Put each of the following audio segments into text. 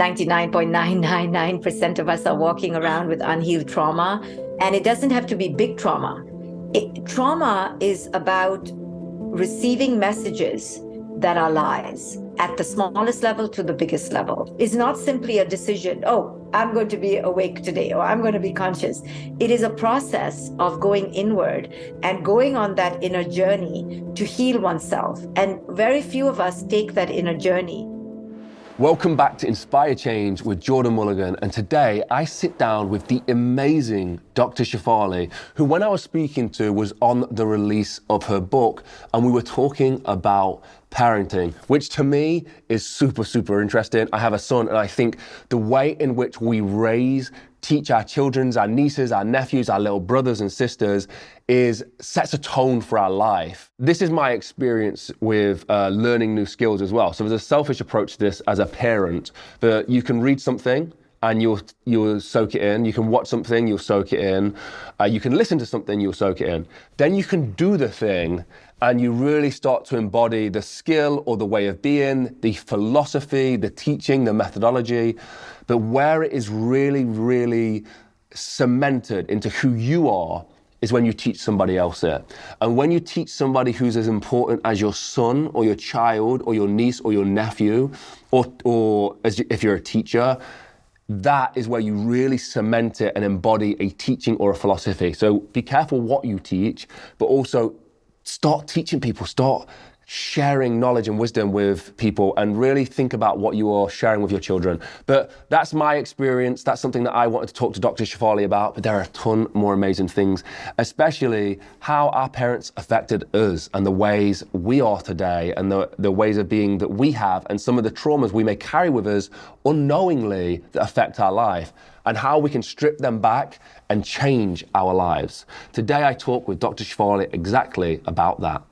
99.999% of us are walking around with unhealed trauma. And it doesn't have to be big trauma. Trauma is about receiving messages that are lies at the smallest level to the biggest level. It's not simply a decision, oh, I'm going to be awake today, or I'm going to be conscious. It is a process of going inward and going on that inner journey to heal oneself. And very few of us take that inner journey. Welcome back to Inspire Change with Jordan Mulligan, and today I sit down with the amazing Dr. Shefali, who when I was speaking to was on the release of her book, and we were talking about parenting, which to me is super, super interesting. I have a son, and I think the way in which we teach our children, our nieces, our nephews, our little brothers and sisters sets a tone for our life. This is my experience with learning new skills as well. So there's a selfish approach to this as a parent, that you can read something and you'll soak it in. You can watch something, you'll soak it in. You can listen to something, you'll soak it in. Then you can do the thing and you really start to embody the skill or the way of being, the philosophy, the teaching, the methodology. But where it is really, really cemented into who you are is when you teach somebody else it. And when you teach somebody who's as important as your son or your child or your niece or your nephew, or if you're a teacher, that is where you really cement it and embody a teaching or a philosophy. So be careful what you teach, but also start teaching people, start sharing knowledge and wisdom with people, and really think about what you are sharing with your children. But that's my experience. That's something that I wanted to talk to Dr. Shefali about, but there are a ton more amazing things, especially how our parents affected us and the ways we are today and the ways of being that we have, and some of the traumas we may carry with us unknowingly that affect our life, and how we can strip them back and change our lives. Today I talk with Dr. Shefali exactly about that.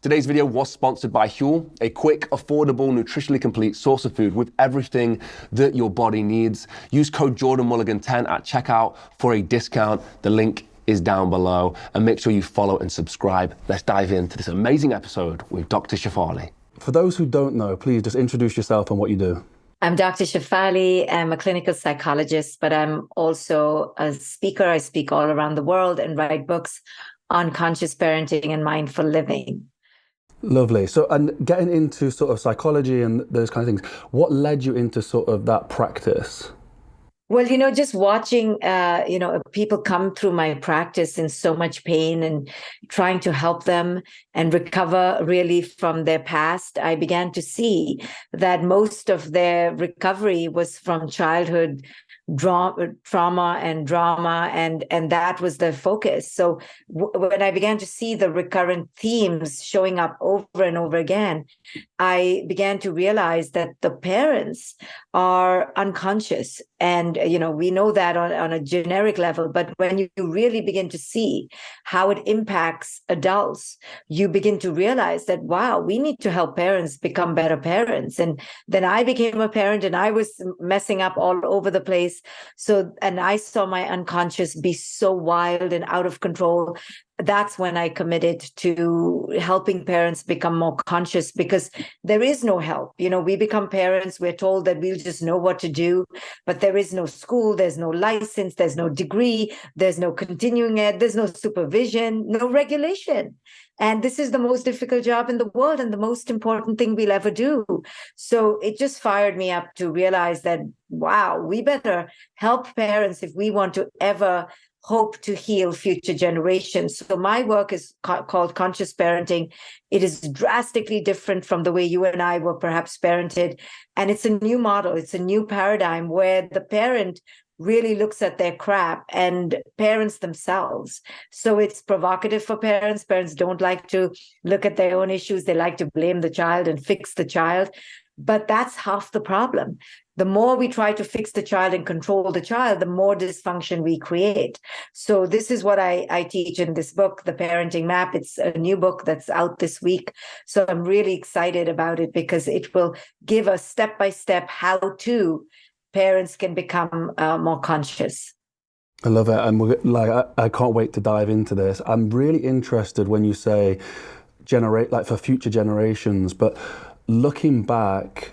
Today's video was sponsored by Huel, a quick, affordable, nutritionally complete source of food with everything that your body needs. Use code JordanMulligan10 at checkout for a discount. The link is down below, and make sure you follow and subscribe. Let's dive into this amazing episode with Dr. Shefali. For those who don't know, please just introduce yourself and what you do. I'm Dr. Shefali. I'm a clinical psychologist, but I'm also a speaker. I speak all around the world and write books on conscious parenting and mindful living. Lovely. So, and getting into sort of psychology and those kind of things, what led you into sort of that practice? Well, just watching, people come through my practice in so much pain and trying to help them and recover really from their past, I began to see that most of their recovery was from childhood trauma and drama, and that was the focus. So when I began to see the recurrent themes showing up over and over again, I began to realize that the parents are unconscious. And, we know that on a generic level, but when you really begin to see how it impacts adults, you begin to realize that, wow, we need to help parents become better parents. And then I became a parent and I was messing up all over the place. And I saw my unconscious be so wild and out of control. That's when I committed to helping parents become more conscious, because there is no help. We become parents, we're told that we'll just know what to do, but there is no school, there's no license, there's no degree, there's no continuing ed, there's no supervision, no regulation. And this is the most difficult job in the world and the most important thing we'll ever do. So it just fired me up to realize that, wow, we better help parents if we want to ever hope to heal future generations. So my work is called Conscious Parenting. It is drastically different from the way you and I were perhaps parented. And it's a new model. It's a new paradigm where the parent really looks at their crap and parents themselves. So it's provocative for parents. Parents don't like to look at their own issues. They like to blame the child and fix the child. But that's half the problem. The more we try to fix the child and control the child, the more dysfunction we create. So this is what I teach in this book, The Parenting Map. It's a new book that's out this week. So I'm really excited about it because it will give us step-by-step how-to parents can become more conscious. I love it. And I can't wait to dive into this. I'm really interested when you say for future generations, but looking back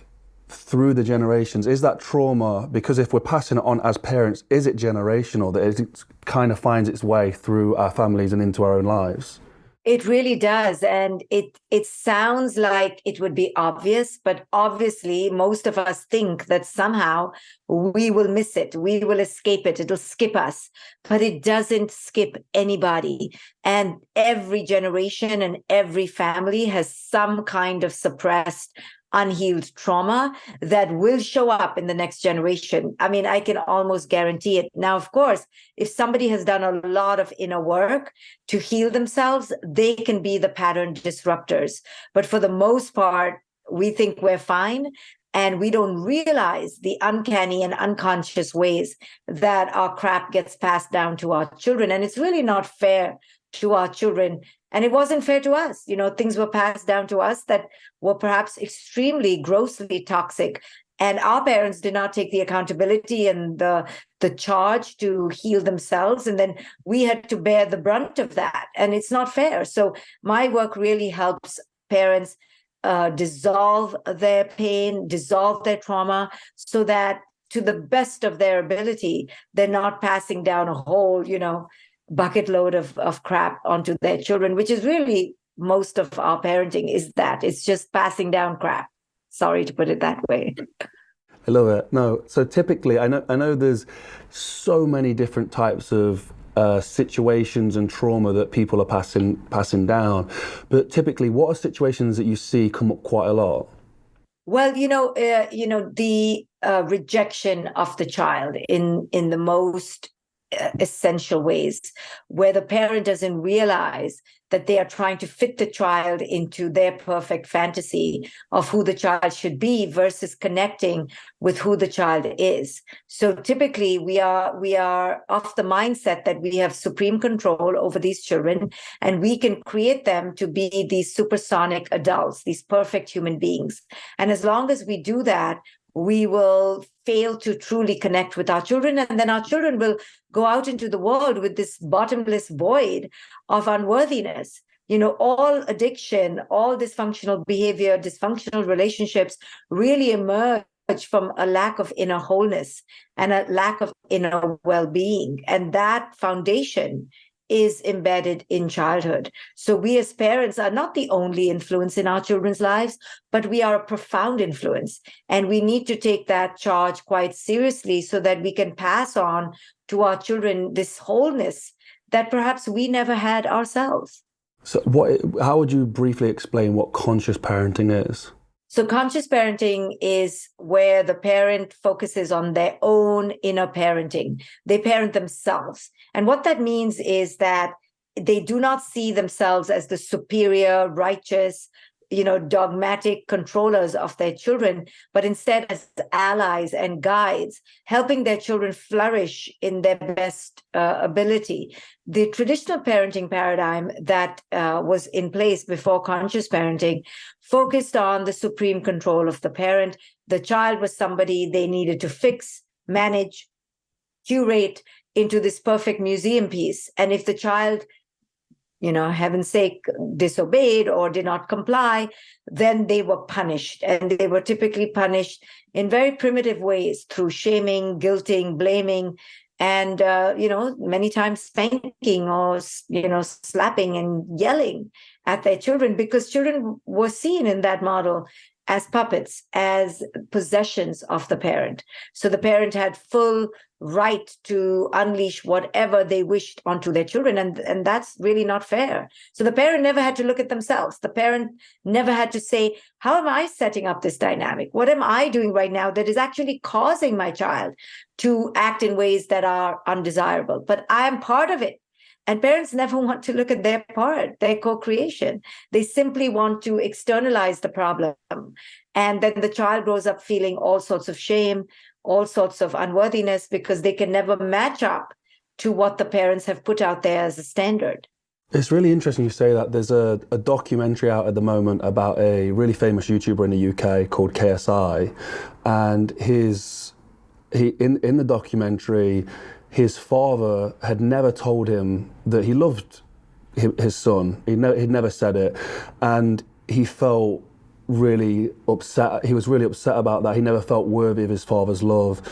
through the generations? Is that trauma, because if we're passing it on as parents, is it generational, that it kind of finds its way through our families and into our own lives? It really does. And it sounds like it would be obvious, but obviously most of us think that somehow we will miss it. We will escape it. It'll skip us, but it doesn't skip anybody. And every generation and every family has some kind of suppressed, unhealed trauma that will show up in the next generation. I mean, I can almost guarantee it. Now, of course, if somebody has done a lot of inner work to heal themselves, they can be the pattern disruptors. But for the most part, we think we're fine. And we don't realize the uncanny and unconscious ways that our crap gets passed down to our children. And it's really not fair to our children. And it wasn't fair to us. You know, things were passed down to us that were perhaps extremely grossly toxic. And our parents did not take the accountability and the charge to heal themselves. And then we had to bear the brunt of that. And it's not fair. So my work really helps parents dissolve their pain, dissolve their trauma, so that to the best of their ability, they're not passing down a whole, bucket load of crap onto their children, which is really most of our parenting is that. It's just passing down crap. Sorry to put it that way. I love it. No, so typically, I know there's so many different types of situations and trauma that people are passing down, but typically, what are situations that you see come up quite a lot? Well, the rejection of the child in the most essential ways, where the parent doesn't realize that they are trying to fit the child into their perfect fantasy of who the child should be versus connecting with who the child is. So typically we are of the mindset that we have supreme control over these children, and we can create them to be these supersonic adults, these perfect human beings. And as long as we do that, we will fail to truly connect with our children. And then our children will go out into the world with this bottomless void of unworthiness. All addiction, all dysfunctional behavior, dysfunctional relationships really emerge from a lack of inner wholeness and a lack of inner well-being. And that foundation is embedded in childhood. So we as parents are not the only influence in our children's lives, but we are a profound influence. And we need to take that charge quite seriously so that we can pass on to our children this wholeness that perhaps we never had ourselves. So how would you briefly explain what conscious parenting is? So conscious parenting is where the parent focuses on their own inner parenting. They parent themselves. And what that means is that they do not see themselves as the superior, righteous, dogmatic controllers of their children, but instead as allies and guides, helping their children flourish in their best ability. The traditional parenting paradigm that was in place before conscious parenting focused on the supreme control of the parent. The child was somebody they needed to fix, manage, curate into this perfect museum piece. And if the child heaven's sake, disobeyed or did not comply, then they were punished. And they were typically punished in very primitive ways through shaming, guilting, blaming, and, many times spanking or, slapping and yelling at their children, because children were seen in that model as puppets, as possessions of the parent. So the parent had full right to unleash whatever they wished onto their children. And that's really not fair. So the parent never had to look at themselves. The parent never had to say, how am I setting up this dynamic? What am I doing right now that is actually causing my child to act in ways that are undesirable? But I am part of it. And parents never want to look at their part, their co-creation. They simply want to externalize the problem. And then the child grows up feeling all sorts of shame, all sorts of unworthiness, because they can never match up to what the parents have put out there as a standard. It's really interesting you say that. There's a documentary out at the moment about a really famous YouTuber in the UK called KSI. And in the documentary, his father had never told him that he loved his son. He'd never said it. And he felt really upset. He was really upset about that. He never felt worthy of his father's love.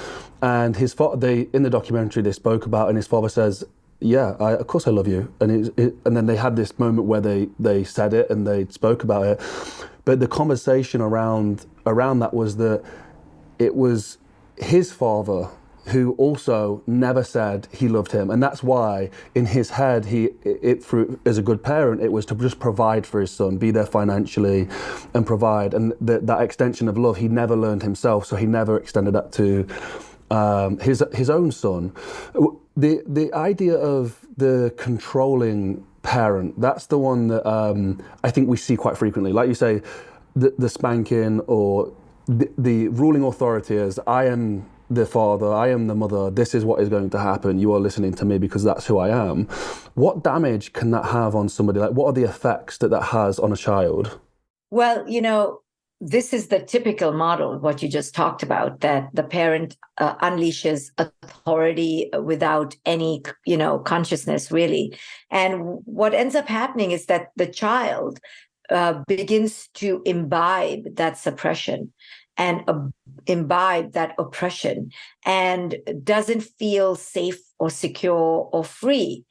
And his father, in the documentary they spoke about, and his father says, yeah, of course I love you. And and then they had this moment where they said it and they spoke about it. But the conversation around that was that it was his father who also never said he loved him, and that's why in his head through as a good parent, it was to just provide for his son, be there financially and provide, and that extension of love he never learned himself, so he never extended that to his own son. The idea of the controlling parent, that's the one that I think we see quite frequently. Like you say, the spanking, or the ruling authority is, I am the father, I am the mother, this is what is going to happen, you are listening to me because that's who I am. What damage can that have on somebody? Like, what are the effects that has on a child? Well, this is the typical model, what you just talked about, that the parent unleashes authority without any, consciousness, really. And what ends up happening is that the child begins to imbibe that suppression and imbibe that oppression, and doesn't feel safe or secure or free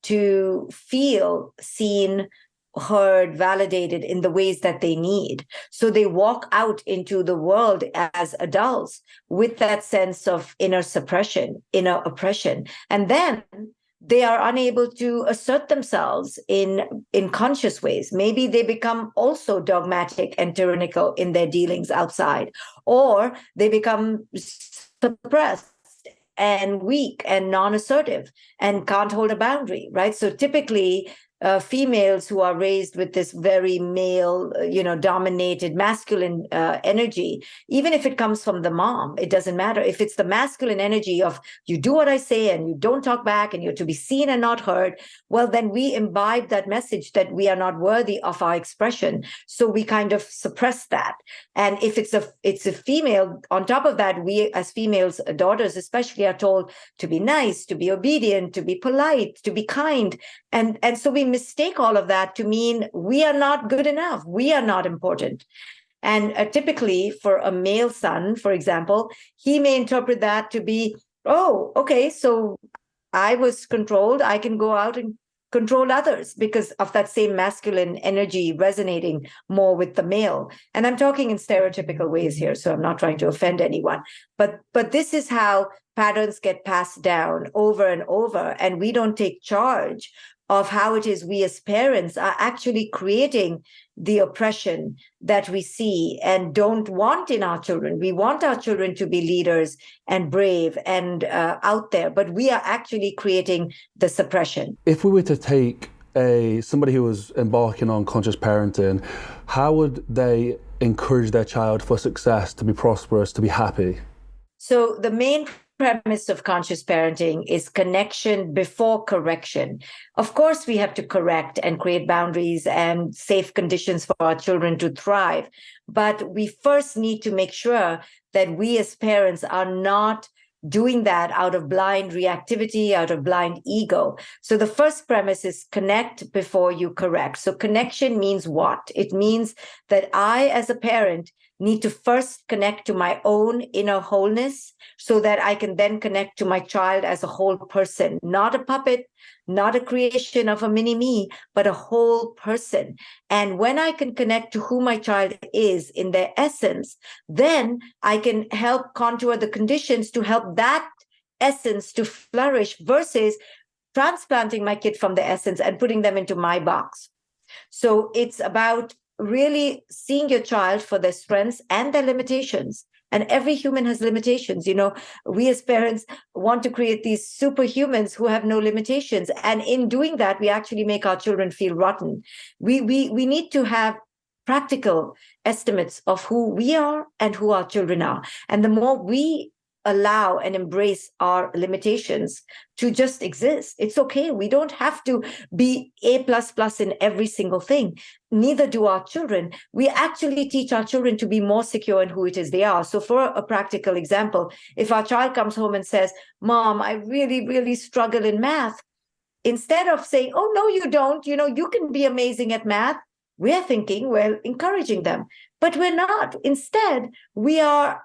to feel seen, heard, validated in the ways that they need. So they walk out into the world as adults with that sense of inner suppression, inner oppression. And then they are unable to assert themselves in conscious ways. Maybe they become also dogmatic and tyrannical in their dealings outside, or they become suppressed and weak and non-assertive and can't hold a boundary, right? So typically, females who are raised with this very male, dominated masculine energy, even if it comes from the mom, it doesn't matter. If it's the masculine energy of you do what I say and you don't talk back and you're to be seen and not heard, well, then we imbibe that message that we are not worthy of our expression. So we kind of suppress that. And if it's a female, on top of that, we as females, daughters especially, are told to be nice, to be obedient, to be polite, to be kind. And so we mistake all of that to mean we are not good enough, we are not important. And typically for a male son, for example, he may interpret that to be, oh, okay, so I was controlled, I can go out and control others because of that same masculine energy resonating more with the male. And I'm talking in stereotypical ways here, so I'm not trying to offend anyone. But this is how patterns get passed down over and over, and we don't take charge of how it is we as parents are actually creating the oppression that we see and don't want in our children. We want our children to be leaders and brave and out there, but we are actually creating the suppression. If we were to take somebody who was embarking on conscious parenting, how would they encourage their child for success, to be prosperous, to be happy? So the main premise of conscious parenting is connection before correction. Of course, we have to correct and create boundaries and safe conditions for our children to thrive. But we first need to make sure that we as parents are not doing that out of blind reactivity, out of blind ego. So the first premise is connect before you correct. So connection means what? It means that I, as a parent, need to first connect to my own inner wholeness so that I can then connect to my child as a whole person, not a puppet, not a creation of a mini me, but a whole person. And when I can connect to who my child is in their essence, then I can help contour the conditions to help that essence to flourish versus transplanting my kid from the essence and putting them into my box. So it's about really seeing your child for their strengths and their limitations. And every human has limitations. We as parents want to create these superhumans who have no limitations. And in doing that, we actually make our children feel rotten. We need to have practical estimates of who we are and who our children are. And the more we allow and embrace our limitations to just exist, it's okay. We don't have to be A++ in every single thing. Neither do our children. We actually teach our children to be more secure in who it is they are. So for a practical example, if our child comes home and says, Mom, I really, really struggle in math, instead of saying, oh, no, you don't, you can be amazing at math, we're encouraging them. But we're not. Instead, we are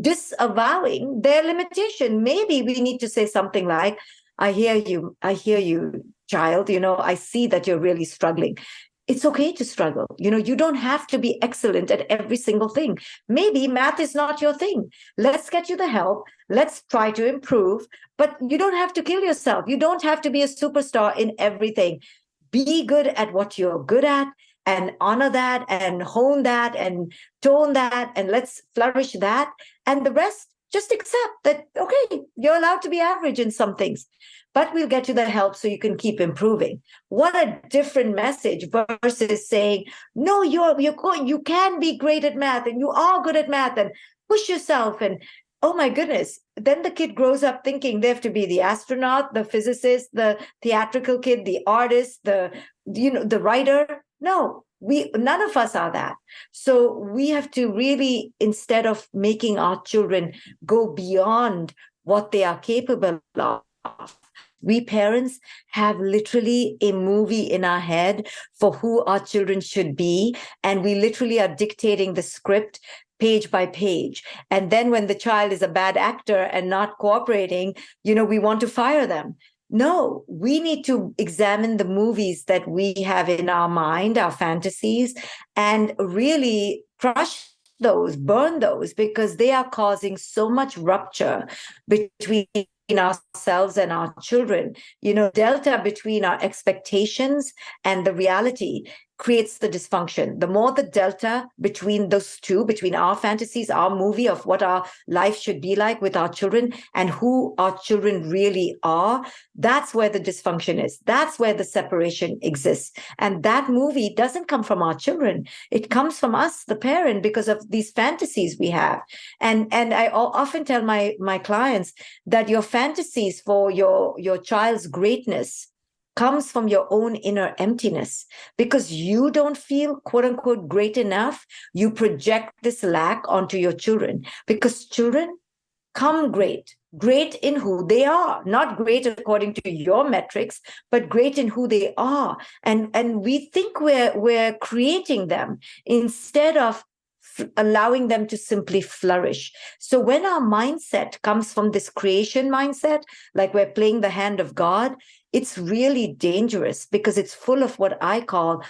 disavowing their limitation. Maybe we need to say something like, I hear you, child. I see that you're really struggling. It's okay to struggle. You don't have to be excellent at every single thing. Maybe math is not your thing. Let's get you the help. Let's try to improve. But you don't have to kill yourself. You don't have to be a superstar in everything. Be good at what you're good at, and honor that and hone that and tone that, and let's flourish that. And the rest, just accept that, okay, you're allowed to be average in some things, but we'll get you the help so you can keep improving. What a different message versus saying, no, you can be great at math, and you are good at math, and push yourself. And oh my goodness, then the kid grows up thinking they have to be the astronaut, the physicist, the theatrical kid, the artist, the writer. No, none of us are that. So we have to really, instead of making our children go beyond what they are capable of, we parents have literally a movie in our head for who our children should be. And we literally are dictating the script page by page. And then when the child is a bad actor and not cooperating, we want to fire them. No, we need to examine the movies that we have in our mind, our fantasies, and really crush those, burn those, because they are causing so much rupture between ourselves and our children. Delta between our expectations and the reality creates the dysfunction. The more the delta between those two, between our fantasies, our movie of what our life should be like with our children and who our children really are, that's where the dysfunction is. That's where the separation exists. And that movie doesn't come from our children. It comes from us, the parent, because of these fantasies we have. And I often tell my clients that your fantasies for your child's greatness comes from your own inner emptiness, because you don't feel quote unquote great enough. You project this lack onto your children, because children come great in who they are, not great according to your metrics, but great in who they are. And we think we're creating them instead of allowing them to simply flourish. So when our mindset comes from this creation mindset, like we're playing the hand of God, it's really dangerous, because it's full of what I call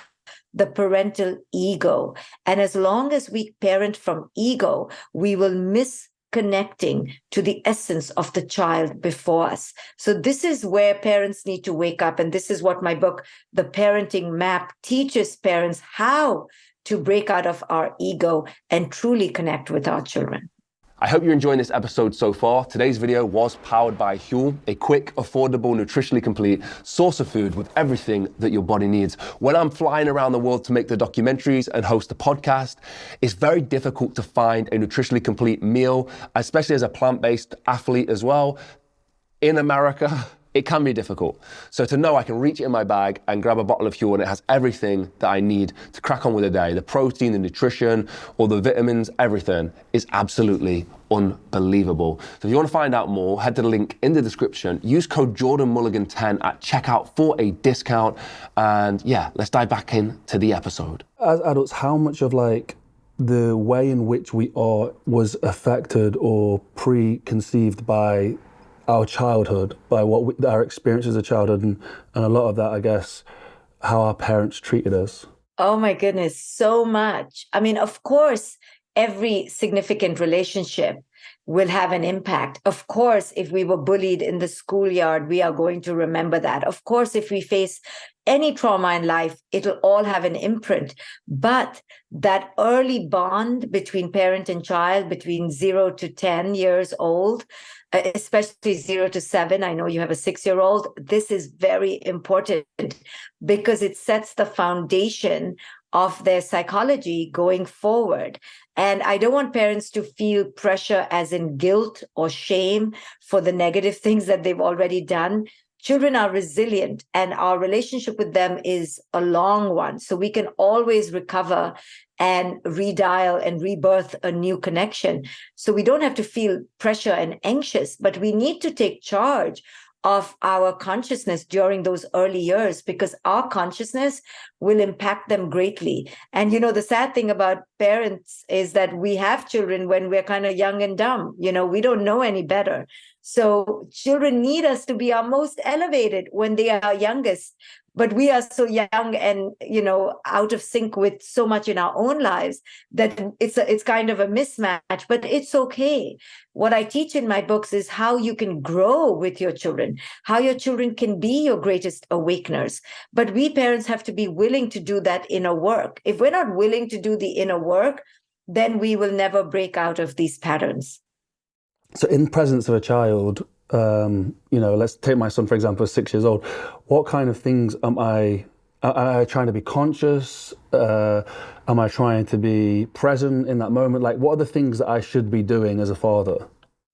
the parental ego. And as long as we parent from ego, we will miss connecting to the essence of the child before us. So this is where parents need to wake up. And this is what my book, The Parenting Map, teaches parents how to break out of our ego and truly connect with our children. I hope you're enjoying this episode so far. Today's video was powered by Huel, a quick, affordable, nutritionally complete source of food with everything that your body needs. When I'm flying around the world to make the documentaries and host the podcast, it's very difficult to find a nutritionally complete meal, especially as a plant-based athlete as well. In America, it can be difficult. So to know I can reach it in my bag and grab a bottle of Huel and it has everything that I need to crack on with the day, the protein, the nutrition, all the vitamins, everything is absolutely unbelievable. So if you want to find out more, head to the link in the description. Use code JordanMulligan10 at checkout for a discount. And yeah, let's dive back into the episode. As adults, how much of the way in which we are was affected or preconceived by our childhood, by our experiences of childhood, and a lot of that, I guess, how our parents treated us? Oh my goodness, so much. I mean, of course, every significant relationship will have an impact. Of course, if we were bullied in the schoolyard, we are going to remember that. Of course, if we face any trauma in life, it'll all have an imprint. But that early bond between parent and child, between 0 to 10 years old, especially 0 to 7, I know you have a 6-year-old, this is very important because it sets the foundation of their psychology going forward. And I don't want parents to feel pressure as in guilt or shame for the negative things that they've already done. Children are resilient and our relationship with them is a long one. So we can always recover and redial and rebirth a new connection. So we don't have to feel pressure and anxious, but we need to take charge of our consciousness during those early years, because our consciousness will impact them greatly. And, the sad thing about parents is that we have children when we're kind of young and dumb. We don't know any better. So children need us to be our most elevated when they are youngest. But we are so young and, out of sync with so much in our own lives that it's kind of a mismatch, but it's okay. What I teach in my books is how you can grow with your children, how your children can be your greatest awakeners. But we parents have to be willing to do that inner work. If we're not willing to do the inner work, then we will never break out of these patterns. So in presence of a child, let's take my son, for example, 6 years old. What kind of things am I trying to be conscious? Am I trying to be present in that moment? Like, what are the things that I should be doing as a father?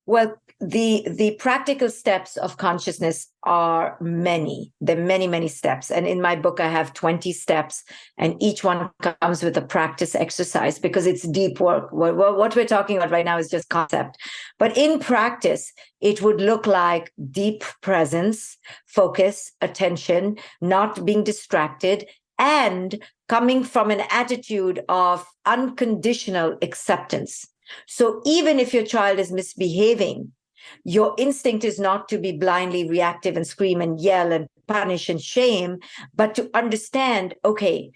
Well, the practical steps of consciousness are many. There are many, many steps. And in my book, I have 20 steps, and each one comes with a practice exercise because it's deep work. What we're talking about right now is just concept. But in practice, it would look like deep presence, focus, attention, not being distracted, and coming from an attitude of unconditional acceptance. So even if your child is misbehaving, your instinct is not to be blindly reactive and scream and yell and punish and shame, but to understand, okay,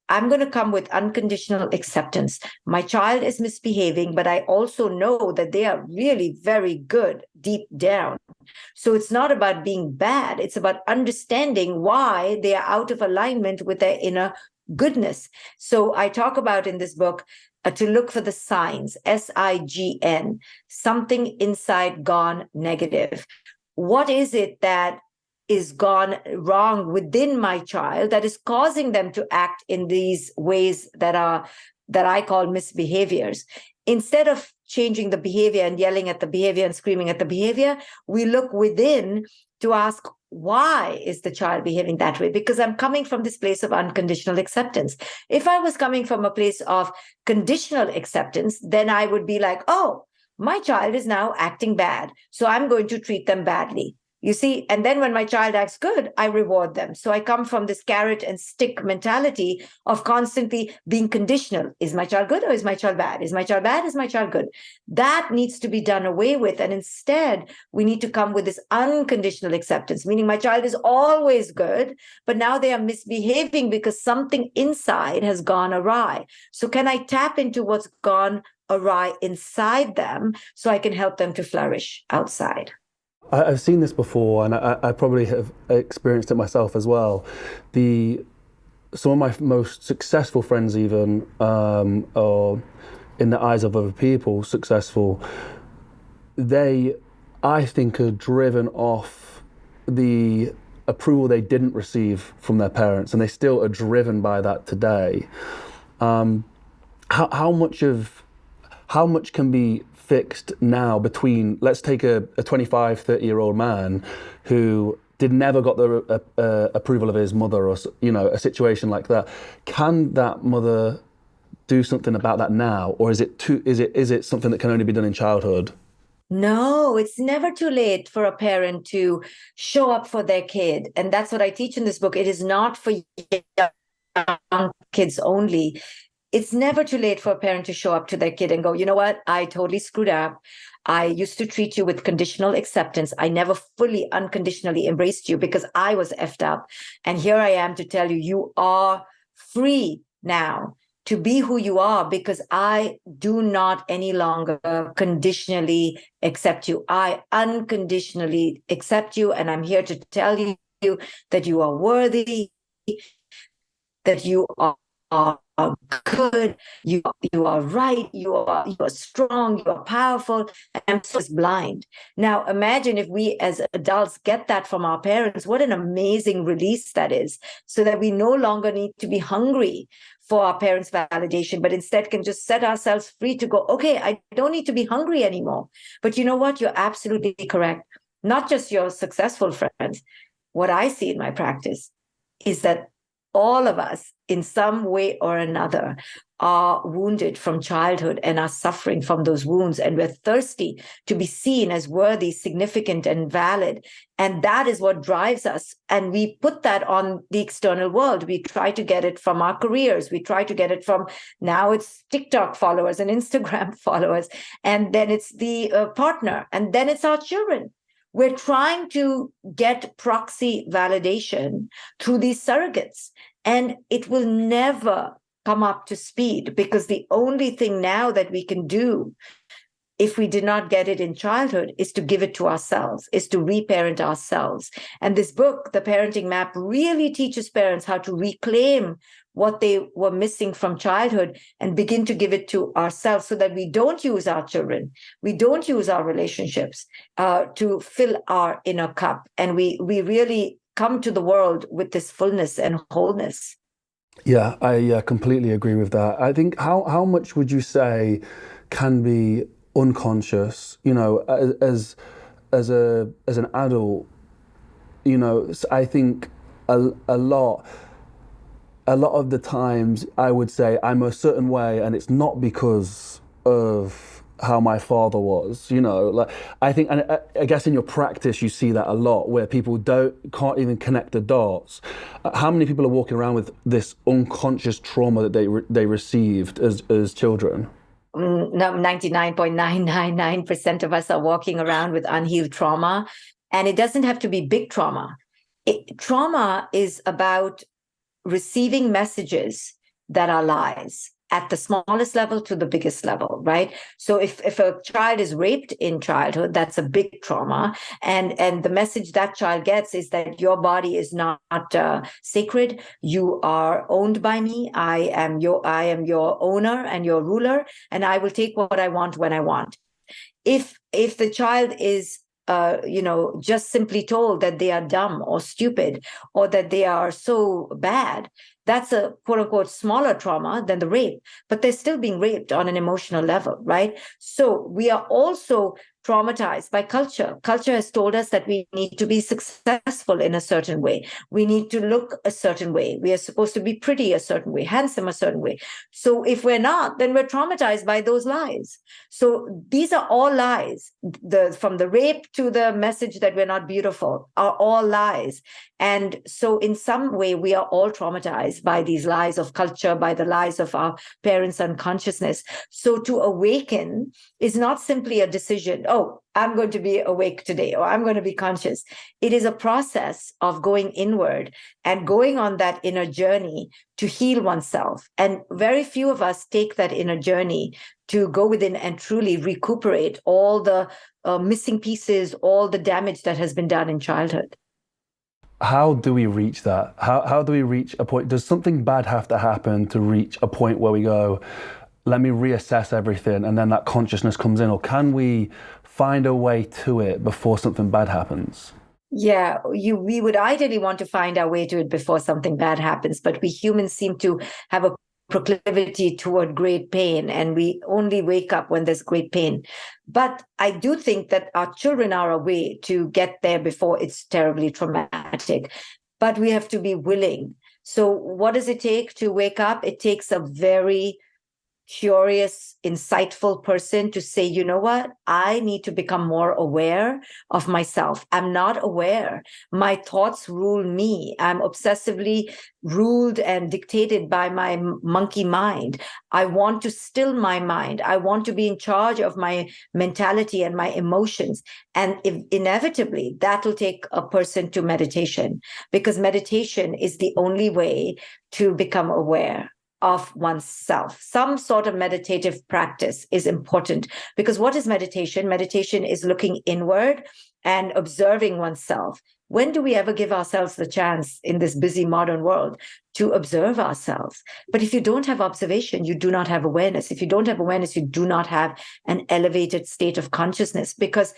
I'm going to come with unconditional acceptance. My child is misbehaving, but I also know that they are really very good deep down. So it's not about being bad. It's about understanding why they are out of alignment with their inner goodness. So I talk about in this book to look for the signs, SIGN, something inside gone negative. What is it that is gone wrong within my child that is causing them to act in these ways that I call misbehaviors? Instead of changing the behavior and yelling at the behavior and screaming at the behavior, we look within to ask, why is the child behaving that way? Because I'm coming from this place of unconditional acceptance. If I was coming from a place of conditional acceptance, then I would be like, oh, my child is now acting bad, so I'm going to treat them badly. You see, and then when my child acts good, I reward them. So I come from this carrot and stick mentality of constantly being conditional. Is my child good or is my child bad? Is my child bad? Is my child good? That needs to be done away with. And instead, we need to come with this unconditional acceptance, meaning my child is always good, but now they are misbehaving because something inside has gone awry. So can I tap into what's gone awry inside them so I can help them to flourish outside? I've seen this before, and I probably have experienced it myself as well. Some of my most successful friends, even, or in the eyes of other people, successful, I think, are driven off the approval they didn't receive from their parents, and they still are driven by that today. How much can be fixed now between, let's take a 25, 30-year-old man who never got the approval of his mother, or a situation like that. Can that mother do something about that now, or is it something that can only be done in childhood? No, it's never too late for a parent to show up for their kid. And that's what I teach in this book. It is not for young kids only. It's never too late for a parent to show up to their kid and go, you know what? I totally screwed up. I used to treat you with conditional acceptance. I never fully unconditionally embraced you because I was effed up. And here I am to tell you, you are free now to be who you are, because I do not any longer conditionally accept you. I unconditionally accept you. And I'm here to tell you that you are worthy, that you are good, you are right, you are strong, you are powerful, and I'm so blind. Now imagine if we as adults get that from our parents, what an amazing release that is, so that we no longer need to be hungry for our parents' validation, but instead can just set ourselves free to go, okay, I don't need to be hungry anymore. But you know what? You're absolutely correct. Not just your successful friends. What I see in my practice is that all of us, in some way or another, are wounded from childhood and are suffering from those wounds. And we're thirsty to be seen as worthy, significant, and valid. And that is what drives us. And we put that on the external world. We try to get it from our careers. We try to get it from, now it's TikTok followers and Instagram followers. And then it's the partner. And then it's our children. We're trying to get proxy validation through these surrogates. And it will never come up to speed, because the only thing now that we can do, if we did not get it in childhood, is to give it to ourselves, is to reparent ourselves. And this book, The Parenting Map, really teaches parents how to reclaim what they were missing from childhood and begin to give it to ourselves, so that we don't use our children, we don't use our relationships to fill our inner cup. And we really come to the world with this fullness and wholeness. Yeah, I completely agree with that. I think how much would you say can be unconscious, as an adult? I think a lot of the times I would say I'm a certain way, and it's not because of how my father was, like I think, and I guess in your practice you see that a lot, where people can't even connect the dots. How many people are walking around with this unconscious trauma that they received as children? No, 99.999% of us are walking around with unhealed trauma, and it doesn't have to be big trauma. Trauma is about receiving messages that are lies, at the smallest level to the biggest level, right? So if a child is raped in childhood, that's a big trauma. And the message that child gets is that your body is not sacred. You are owned by me. I am your owner and your ruler, and I will take what I want when I want. If the child is just simply told that they are dumb or stupid, or that they are so bad, that's a quote unquote smaller trauma than the rape, but they're still being raped on an emotional level, right? So we are also traumatized by culture. Culture has told us that we need to be successful in a certain way. We need to look a certain way. We are supposed to be pretty a certain way, handsome a certain way. So if we're not, then we're traumatized by those lies. So these are all lies. From the rape to the message that we're not beautiful are all lies. And so in some way, we are all traumatized by these lies of culture, by the lies of our parents' unconsciousness. So to awaken is not simply a decision, oh, I'm going to be awake today, or I'm going to be conscious. It is a process of going inward and going on that inner journey to heal oneself. And very few of us take that inner journey to go within and truly recuperate all the missing pieces, all the damage that has been done in childhood. How do we reach that? How do we reach a point? Does something bad have to happen to reach a point where we go, let me reassess everything, and then that consciousness comes in? Or can we find a way to it before something bad happens? Yeah, we would ideally want to find our way to it before something bad happens, but we humans seem to have a proclivity toward great pain, and we only wake up when there's great pain. But I do think that our children are a way to get there before it's terribly traumatic. But we have to be willing. So what does it take to wake up? It takes a very curious, insightful person to say, you know what? I need to become more aware of myself. I'm not aware. My thoughts rule me. I'm obsessively ruled and dictated by my monkey mind. I want to still my mind. I want to be in charge of my mentality and my emotions. And inevitably, that will take a person to meditation, because meditation is the only way to become aware of oneself. Some sort of meditative practice is important, because what is meditation? Meditation is looking inward and observing oneself. When do we ever give ourselves the chance in this busy modern world to observe ourselves? But if you don't have observation, you do not have awareness. If you don't have awareness, you do not have an elevated state of consciousness, because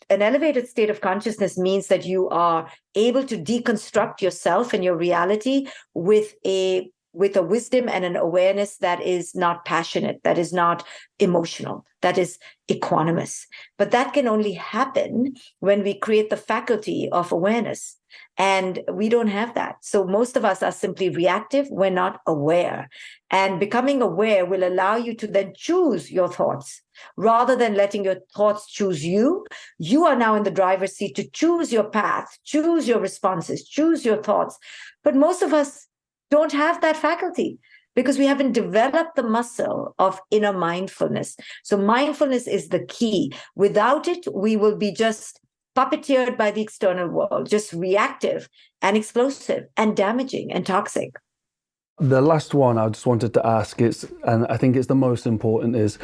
an elevated state of consciousness means that you are able to deconstruct yourself and your reality with a with a wisdom and an awareness that is not passionate, that is not emotional, that is equanimous. But that can only happen when we create the faculty of awareness. And we don't have that. So most of us are simply reactive. We're not aware. And becoming aware will allow you to then choose your thoughts rather than letting your thoughts choose you. You are now in the driver's seat to choose your path, choose your responses, choose your thoughts. But most of us don't have that faculty because we haven't developed the muscle of inner mindfulness. So mindfulness is the key. Without it, we will be just puppeteered by the external world, just reactive and explosive and damaging and toxic. The last one I just wanted to ask is, and I think it's the most important, is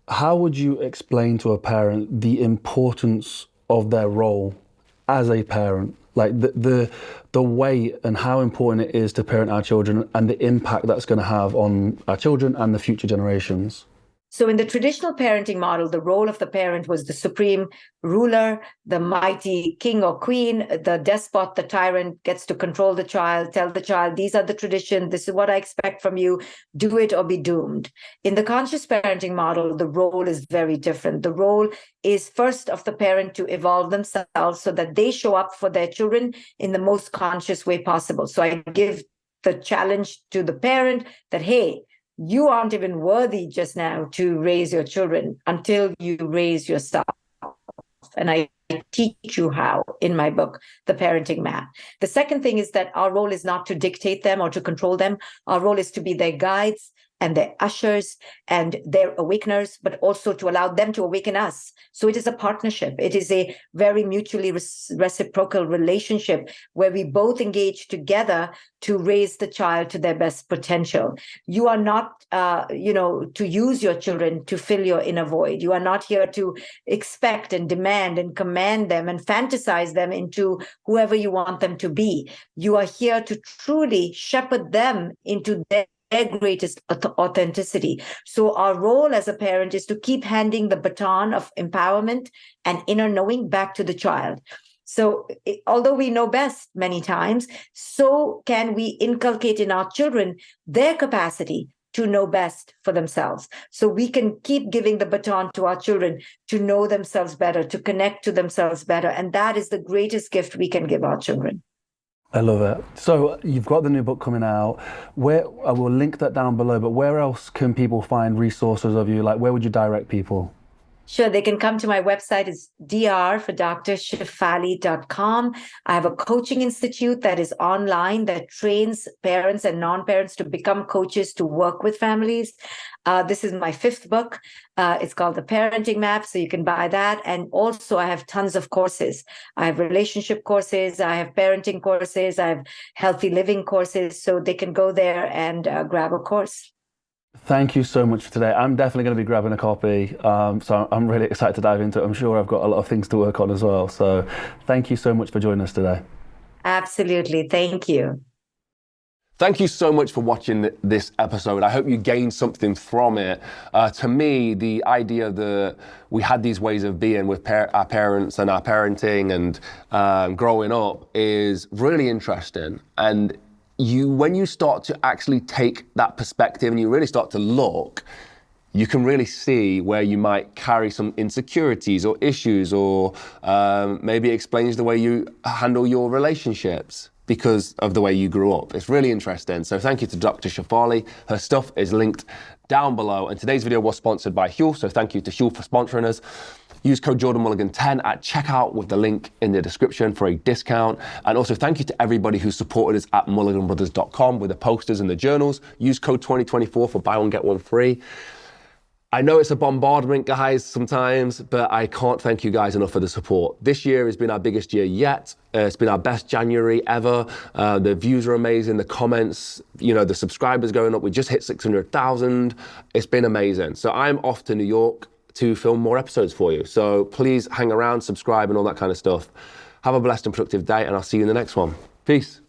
how would you explain to a parent the importance of their role as a parent? Like the way and how important it is to parent our children and the impact that's going to have on our children and the future generations. So in the traditional parenting model, the role of the parent was the supreme ruler, the mighty king or queen, the despot, the tyrant gets to control the child, tell the child, these are the traditions, this is what I expect from you, do it or be doomed. In the conscious parenting model, the role is very different. The role is first of the parent to evolve themselves so that they show up for their children in the most conscious way possible. So I give the challenge to the parent that, hey, you aren't even worthy just now to raise your children until you raise yourself. And I teach you how in my book, The Parenting Map. The second thing is that our role is not to dictate them or to control them. Our role is to be their guides and their ushers and their awakeners, but also to allow them to awaken us. So it is a partnership. It is a very mutually reciprocal relationship where we both engage together to raise the child to their best potential. You are not, to use your children to fill your inner void. You are not here to expect and demand and command them and fantasize them into whoever you want them to be. You are here to truly shepherd them into their greatest authenticity. So our role as a parent is to keep handing the baton of empowerment and inner knowing back to the child. So although we know best many times, so can we inculcate in our children their capacity to know best for themselves. So we can keep giving the baton to our children to know themselves better, to connect to themselves better. And that is the greatest gift we can give our children. I love it. So you've got the new book coming out. Where I will link that down below, but where else can people find resources of you? Like, where would you direct people? Sure, they can come to my website. It's dr for drshefali.com. I have a coaching institute that is online that trains parents and non-parents to become coaches to work with families. This is my 5th book. It's called The Parenting Map, so you can buy that. And also I have tons of courses. I have relationship courses, I have parenting courses, I have healthy living courses, so they can go there and grab a course. Thank you so much for today. I'm definitely going to be grabbing a copy. So I'm really excited to dive into it. I'm sure I've got a lot of things to work on as well. So thank you so much for joining us today. Absolutely. Thank you. Thank you so much for watching this episode. I hope you gained something from it. To me, the idea that we had these ways of being with our parents and our parenting and growing up is really interesting. And when you start to actually take that perspective and you really start to look, you can really see where you might carry some insecurities or issues, or maybe it explains the way you handle your relationships because of the way you grew up. It's really interesting. So thank you to Dr. Shefali. Her stuff is linked down below. And today's video was sponsored by Huel. So thank you to Huel for sponsoring us. Use code JordanMulligan10 at checkout with the link in the description for a discount. And also thank you to everybody who supported us at Mulliganbrothers.com with the posters and the journals. Use code 2024 for buy one, get one free. I know it's a bombardment, guys, sometimes, but I can't thank you guys enough for the support. This year has been our biggest year yet. It's been our best January ever. The views are amazing, the comments, the subscribers going up. We just hit 600,000. It's been amazing. So I'm off to New York to film more episodes for you. So please hang around, subscribe and all that kind of stuff. Have a blessed and productive day, and I'll see you in the next one. Peace.